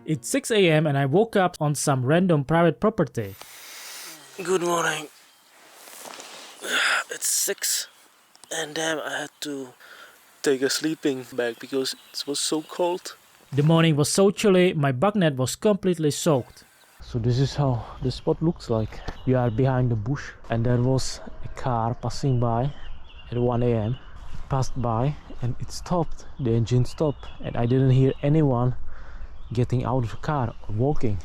It's 6 a.m. and I woke up on some random private property. Good morning. It's 6 and I had to take a sleeping bag because it was so cold. The morning was so chilly, my bug net was completely soaked. So this is how the spot looks like. We are behind the bush and there was a car passing by at 1 a.m. Passed by and it stopped, the engine stopped, and I didn't hear anyone getting out of the car or walking,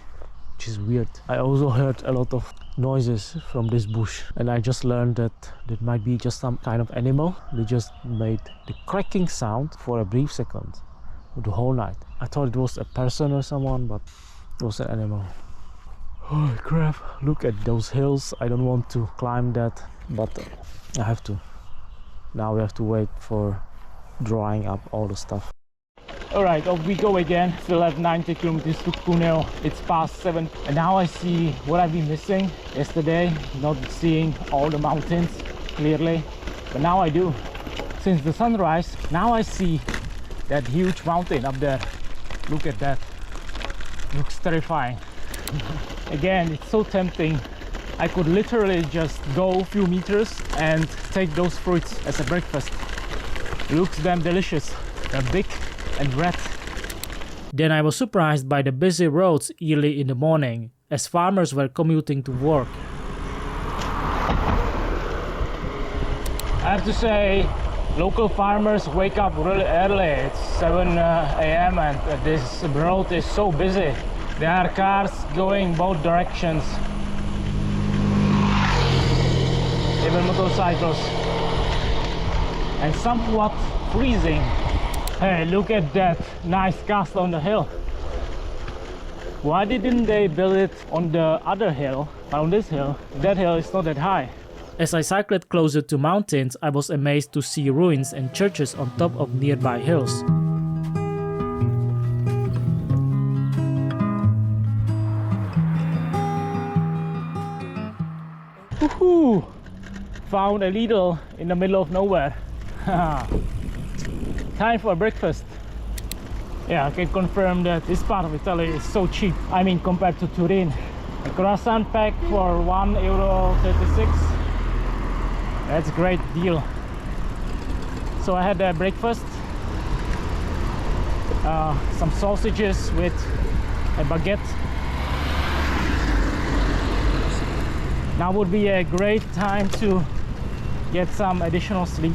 which is weird. I also heard a lot of noises from this bush and I just learned that it might be just some kind of animal. They just made the cracking sound for a brief second the whole night. I thought it was a person or someone, but it was an animal. Holy crap, look at those hills. I don't want to climb that, but I have to. Now we have to wait for drying up all the stuff. Alright, off we go again. Still have 90 kilometers to Cuneo. It's past 7 and now I see what I've been missing yesterday, not seeing all the mountains clearly, but now I do. Since the sunrise, now I see that huge mountain up there. Look at that. Looks terrifying. Again, it's so tempting. I could literally just go a few meters and take those fruits as a breakfast. Looks damn delicious. They're big and red. Then I was surprised by the busy roads early in the morning as farmers were commuting to work. I have to say, local farmers wake up really early. It's 7 a.m. and this road is so busy. There are cars going both directions, even motorcycles, and somewhat freezing. Hey, look at that nice castle on the hill. Why didn't they build it on the other hill, on this hill? That hill is not that high. As I cycled closer to mountains, I was amazed to see ruins and churches on top of nearby hills. Woohoo! Found a Lidl in the middle of nowhere. Time for breakfast. Yeah, I can confirm that this part of Italy is so cheap. I mean, compared to Turin. A croissant pack for €1.36. That's a great deal. So I had a breakfast. Some sausages with a baguette. Now would be a great time to get some additional sleep.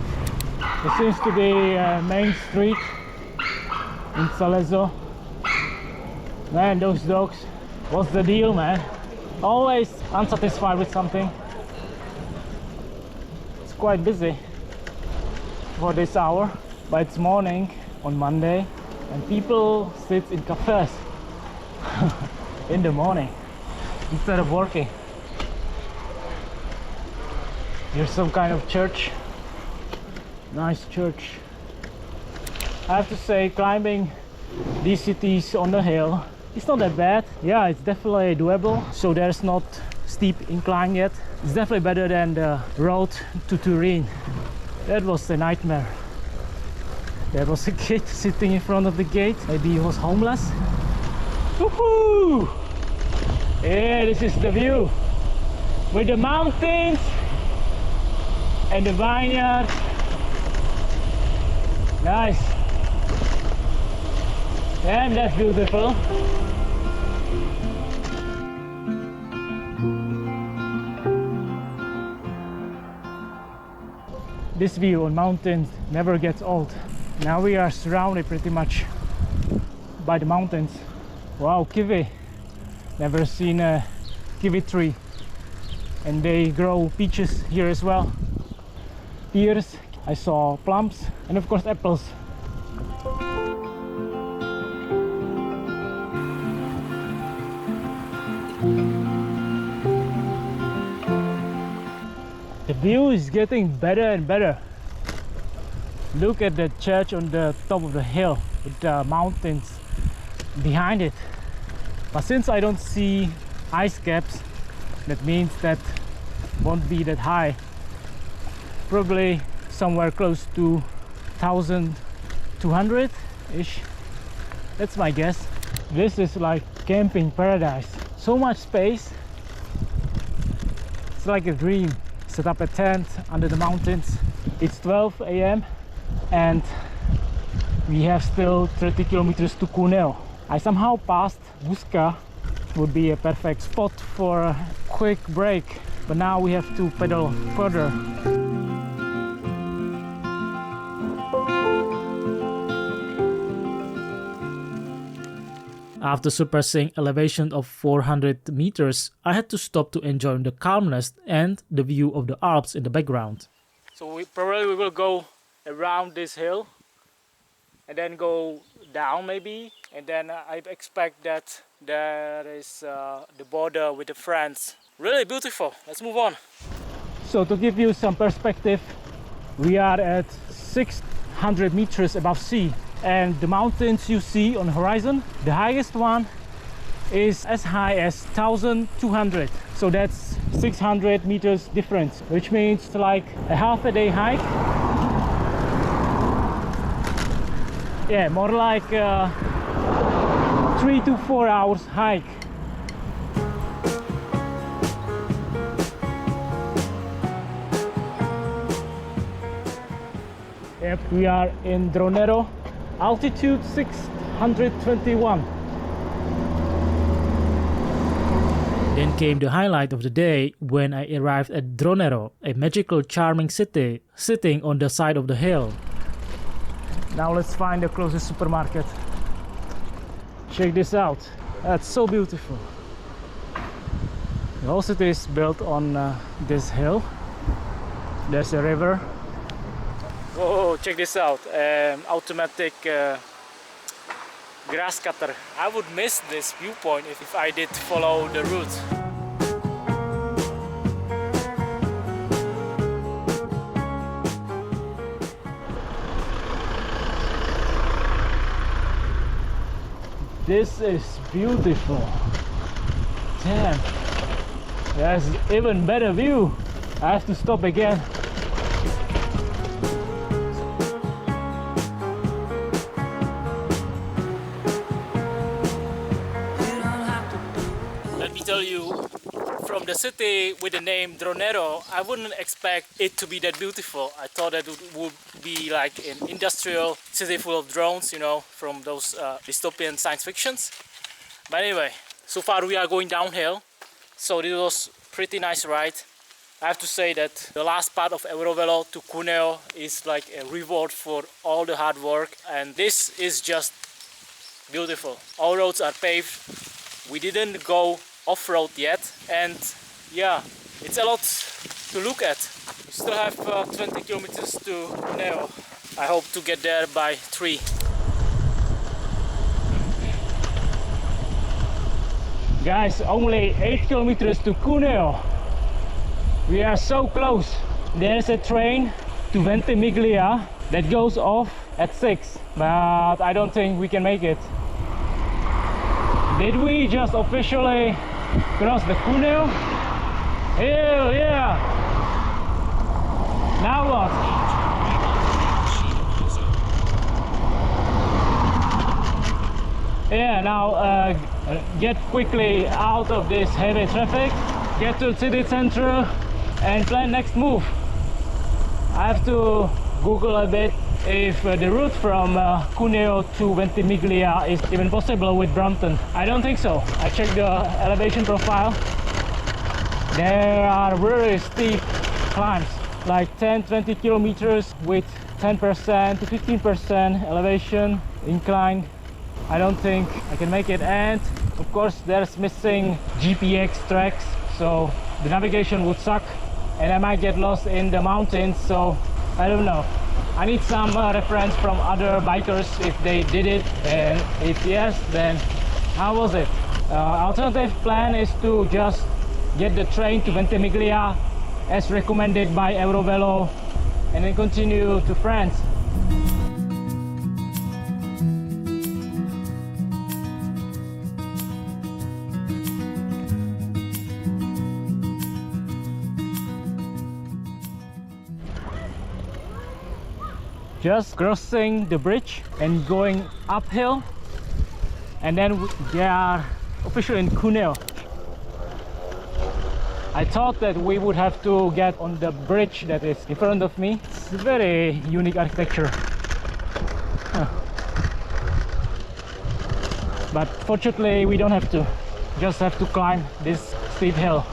There seems to be a main street in Salezo. Man, those dogs, what's the deal, man? Always unsatisfied with something. It's quite busy for this hour, but it's morning on Monday and people sit in cafes in the morning instead of working. Here's some kind of church. Nice church. I have to say, climbing these cities on the hill, it's not that bad. Yeah, it's definitely doable. So there's not steep incline yet. It's definitely better than the road to Turin. That was a nightmare. There was a kid sitting in front of the gate. Maybe he was homeless. Woohoo! Yeah, this is the view with the mountains and the vineyard. Nice. Damn, that's beautiful. This view on mountains never gets old. Now we are surrounded pretty much by the mountains. Wow, kiwi. Never seen a kiwi tree. And they grow peaches here as well. Pears. I saw plums and of course apples. The view is getting better and better. Look at the church on the top of the hill with the mountains behind it. But since I don't see ice caps, that means that won't be that high. Probably somewhere close to 1200-ish. That's my guess. This is like camping paradise. So much space. It's like a dream. Set up a tent under the mountains. It's 12 a.m. and we have still 30 kilometers to Cuneo. I somehow passed Buska, would be a perfect spot for a quick break, but now we have to pedal further. After surpassing elevation of 400 meters, I had to stop to enjoy the calmness and the view of the Alps in the background. So we will go around this hill and then go down maybe, and then I expect that there is the border with France. Really beautiful. Let's move on. So to give you some perspective, we are at 600 meters above sea, and the mountains you see on the horizon, the highest one is as high as 1200. So that's 600 meters difference, which means like a half a day hike. Yeah, more like 3 to 4 hours hike. Yep, we are in Dronero, altitude 621. Then came the highlight of the day when I arrived at Dronero, a magical charming city sitting on the side of the hill. Now let's find the closest supermarket. Check this out. That's so beautiful. The whole city is built on this hill. There's a river. Whoa, check this out. Automatic grass cutter. I would miss this viewpoint if I did follow the route. This is beautiful. Damn. There's even better view. I have to stop again. Let me tell you, from the city with the name Dronero, I wouldn't expect it to be that beautiful. I thought that it would be like an industrial city full of drones, you know, from those dystopian science fictions. But anyway, so far we are going downhill, so this was pretty nice ride. I have to say that the last part of Eurovelo to Cuneo is like a reward for all the hard work, and this is just beautiful. All roads are paved. We didn't go off-road yet, and yeah, it's a lot to look at. We still have 20 kilometers to Cuneo. I hope to get there by 3. Guys, only 8 kilometers to Cuneo. We are so close. There's a train to Ventimiglia that goes off at 6, but I don't think we can make it. Did we just officially cross the Cuneo? Hell yeah! Now what? Yeah, now get quickly out of this heavy traffic, get to the city center and plan next move. I have to Google a bit if the route from Cuneo to Ventimiglia is even possible with Brompton. I don't think so. I checked the elevation profile. There are very steep climbs, like 10-20 kilometers with 10% to 15% elevation incline. I don't think I can make it, and of course there's missing GPX tracks, so the navigation would suck and I might get lost in the mountains, so I don't know. I need some reference from other bikers if they did it, and if yes, then how was it? Alternative plan is to just get the train to Ventimiglia as recommended by Eurovelo and then continue to France. just crossing the bridge and going uphill, and then they are officially in Cuneo. I thought that we would have to get on the bridge that is in front of me. It's a very unique architecture. But fortunately we don't have to, just have to climb this steep hill.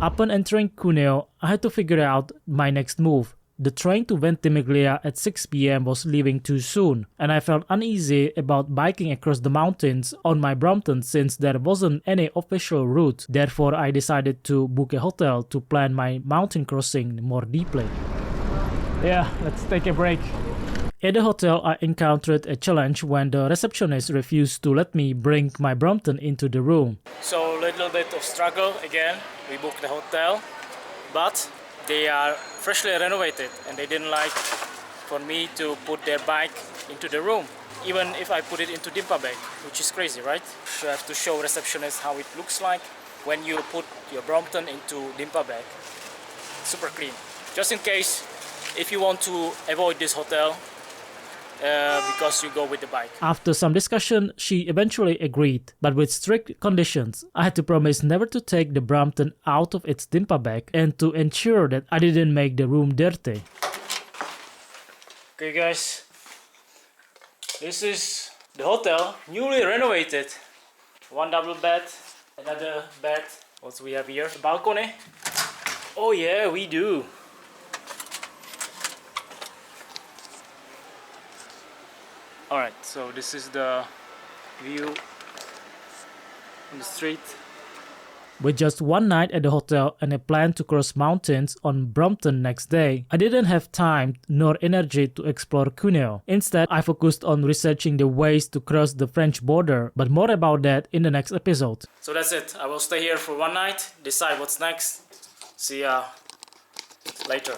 Upon entering Cuneo, I had to figure out my next move. The train to Ventimiglia at 6 PM was leaving too soon, and I felt uneasy about biking across the mountains on my Brompton since there wasn't any official route. Therefore, I decided to book a hotel to plan my mountain crossing more deeply. Yeah, let's take a break. At the hotel, I encountered a challenge when the receptionist refused to let me bring my Brompton into the room. So a little bit of struggle again. We booked the hotel, but they are freshly renovated and they didn't like for me to put their bike into the room, even if I put it into Dimpa bag, which is crazy, right? So I have to show receptionist how it looks like when you put your Brompton into Dimpa bag. Super clean. Just in case, if you want to avoid this hotel, because you go with the bike. After some discussion, she eventually agreed, but with strict conditions. I had to promise never to take the Brompton out of its Dimpa bag and to ensure that I didn't make the room dirty. Okay guys, this is the hotel, newly renovated. One double bed, another bed. What we have here? A balcony. Oh yeah, we do. Alright, so this is the view on the street. With just one night at the hotel and a plan to cross mountains on Brompton next day, I didn't have time nor energy to explore Cuneo. Instead, I focused on researching the ways to cross the French border, but more about that in the next episode. So that's it. I will stay here for one night, decide what's next. See ya later.